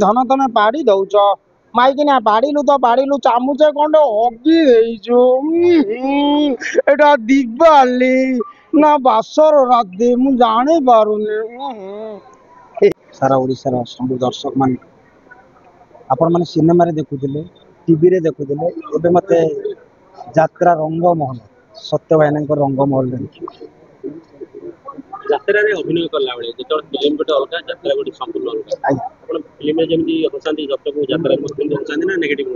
धन तमे पाड़ी दौच माइकिना पाड़िलु तो पाड़िलु चामुचे खंडे हगी देइछु एटा दिवाली ना बासर राति मु जानी पारुनी। सारा ओडिसा सब दर्शक मान आपण माने सिनेमा रे देखुथिले टीवी रे देखुथिले एबे मते यात्रा रंगमहल सत्य भाईना रंगमहल देखि यात्रा रे अभिनय करला बेले जेतो फिल्म गोटे अलगा यात्रा गोटे संपूर्ण अलगा आपण फिल्म रे जेमि हसांती दर्शक को यात्रा रे मत हसांती ना नेगेटिव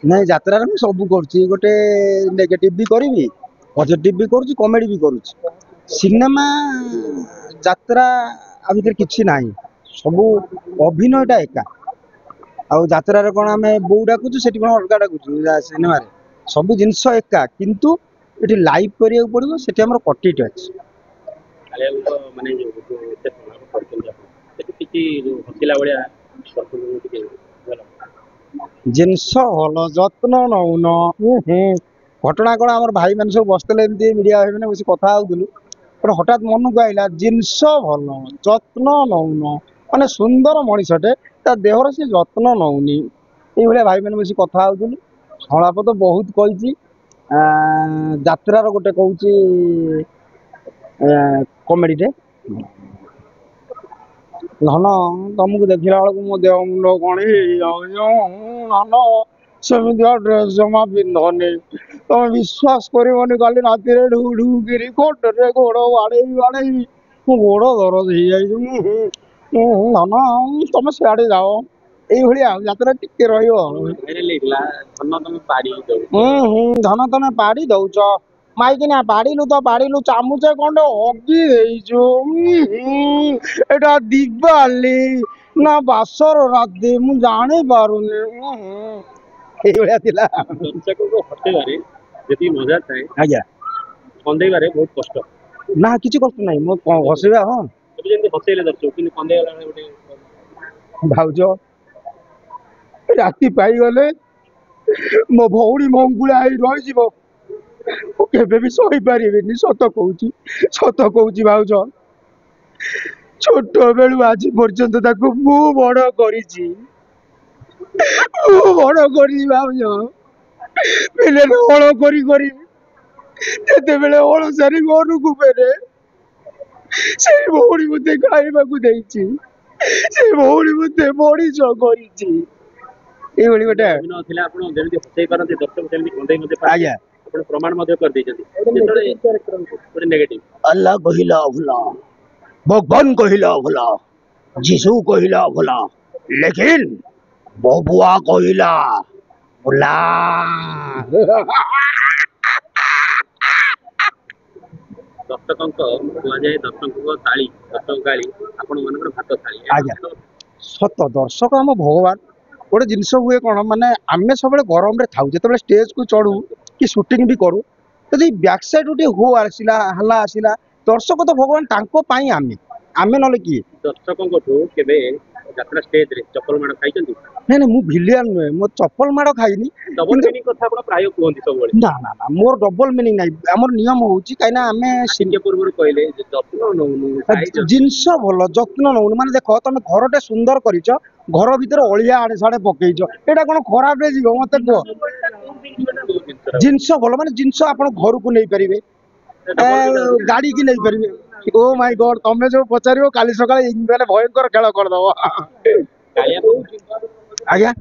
नहीं यात्रा रे सब करछि गोटे नेगेटिव भी करबी पॉजिटिव भी करूछि कॉमेडी भी करूछि सिनेमा यात्रा आ भीतर किछि नाही सब अभिनयटा एका आ यात्रा रे कोन हमें बौ डाकुछु सेठी कोन अलगा डाकुछु सिनेमा रे सब जिंस एका किंतु एठी लाइव करिया पड़िबो सेठी हमर कटिट अछि काले माने जो एते प्रभाव पड़तन सेठी किछि हसिला बळिया दर्शक टिके जिनस हल जत्न नौन घटना कौन आम भाई मैंने सब बसते मीडिया भाई मैंने बस कथा होते हठात मन को आईला जिनस भल जत्न नौन माने सुंदर मनीषटे ता देहर से जत्न नौनी ये भाई मैंने बस कथा होती संलाप तो बहुत कही यात्रार गोटे कहूँ कमेडीटे धन तुमको देखला बेलू मो देह मुंड कण सेमती ड्रेस जमा पिंधनी तुम विश्वास करनी काली राति ढू ढू गिरी गोटे गोड़ बाड़े बाड़े मो गोड़ दरद हो धन तुम सियाड़े जाओ ये यात्रा टिके धन तुम पाड़ी दौच माइकिना पाड़िलु तो पाड़िलु चामुचे खंडे हगी देइछु एटा दिवाली ना बासर राति मु जानी पारुनी एइबळिया थिला दर्शक को हटेबारे जति मजा थाए आज्ञा कंदेबारे बहुत कष्ट ना किछि कष्ट नाही मो हसेबा हां तबे जेंति हसेले दर्शक कि कंदेला गोटे भाउजो राति पाई गले मो भौणी मंगुला आई रहि जीवो केबे भी सही पारिबेनी सत कहूची भाउज छोट बेलू आज पर्यंत ताको मु बड़ करिछि भाउज पिले हल करी तेते बेले हल सारी घर को फेरे से भौणी मते खाइबा को देइछि से भौणी मते मଣିଷ करिछि ए भली गोटे अभिनय थिला आपण जेंति हसै पारନ୍ତି दर्शक जेंति कंदै मते पाए आज्ञा आपण प्रमाण मध्य कर दैछथि जेतले नेगेटिव अल्लाह कहिला भला भगवान कहिला भला जीसु कहिला भला लेकिन बबुआ कहिला भला दर्शक जाए दर्शक ताली दर्शक गाड़ी आपण मानकर भात थाली आज्ञा सत दर्शक आम भगवान गोटे जिनस हुए कौन माने आमे सब गरम रे थाउ जो स्टेज को चढ़ू कि शूटिंग भी करूँ यदि बैक साइड गोटे हो आसला हल्ला आसला दर्शक तो भगवान तांको पाई आमे आमे नले किए दर्शकों केबे यात्रा स्टेज रे चप्पल माड़ खाइचंती नहीं नहीं मु भिलियन नुहे मो चप्पल माड़ खाइनी डबल मीनिंग कथा आपण प्राय कोहंती सब बळे ना ना ना मोर डबल मीनिंग नाही हमर नियम होउची काइना आमे सिंगे पूर्व कहले जे जत्न नउनु जिनस भल जत्न नउनु माने देखो तमे घरटे सुंदर करिच घर भीतर अलिया आड़े साड़े पकईच एटा कोन खराब रे जीव मते को जिनस भल माने जिनस आपण घर को नहीं परिबे गाड़ी की नहीं परिबे ओ माय गॉड तमे जो पचारियो काली सकाळे माने भयंकर खेल कर दबो आज्ञा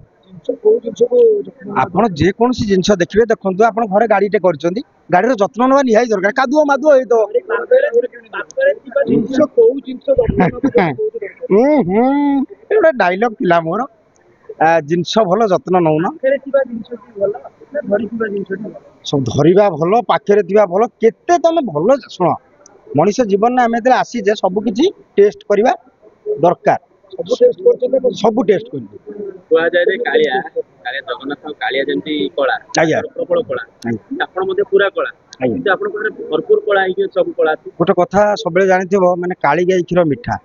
आपण जे कोन सी जिनस देखिबे देखंतु आपण घरे गाड़ीटे करचंदी गाड़ीर जत्न नवा निहाई दरकार कादुओ मादुओ हे तो जिनस को जिनस एटा डायलॉग थिला मोर जिनस भल जत्न नउना सब धरिबा भल पाखरे थिबा भल केते तमे भल सुनो मनीष जीवन में आम आसी जे सब किसी टेस्ट करवा दरकार सब टेस्ट कुआ जाए कालिया कालिया जगन्नाथ कालिया जेंति कला प्रबल कला आपण मध्ये पूरा कला किंतु आपण पारे भरपूर कला है सब कला गोटे कथा सब जानिथिबो माने काली गाई क्षीर मिठा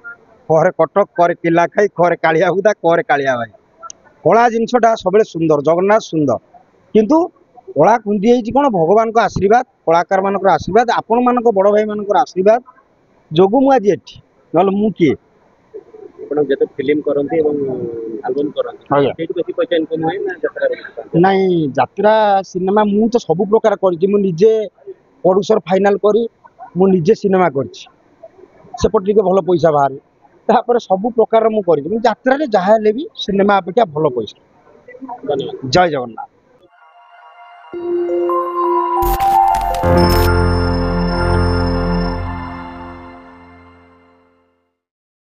करे कटक करे किला खाई करे कालिया हुदा करे कालिया भाई कला जिनसटा सब सुंदर जगन्नाथ सुंदर किंतु कला कुंदी है कौन भगवान को आशीर्वाद कलाकार मान आशीर्वाद आपण मान बड़ भाई मान आशीर्वाद जोगु मुझे ना मु किए ଆପଣ ଯେତେ ଫିଲ୍ମ କରନ୍ତି ଏବଂ ଆଲବମ୍ କରନ୍ତି ଆଜ୍ଞା। ସେଇଠୁ ବେଶୀ ପଇସା ଇନକମ୍ ହୁଏ ନା ଯାତ୍ରାରେ? ନାଇଁ ଯାତ୍ରା ସିନେମା ମୁଁ ତ ସବୁ ପ୍ରକାର କରିଛି। ମୁଁ ନିଜେ ପ୍ରଡ୍ୟୁସର ଫାଇନାଲ କରି ମୁଁ ନିଜେ ସିନେମା କରିଛି, ସେପଟେ ଟିକେ ଭଲ ପଇସା ବାହାରେ। ତାପରେ ସବୁ ପ୍ରକାର ମୁଁ କରିଛି, କିନ୍ତୁ ଯାତ୍ରାରେ ଯାହା ହେଲେ ବି ସିନେମା ଅପେକ୍ଷା ଭଲ ପଇସା। ଧନ୍ୟବାଦ। ଜୟ ଜଗନ୍ନାଥ।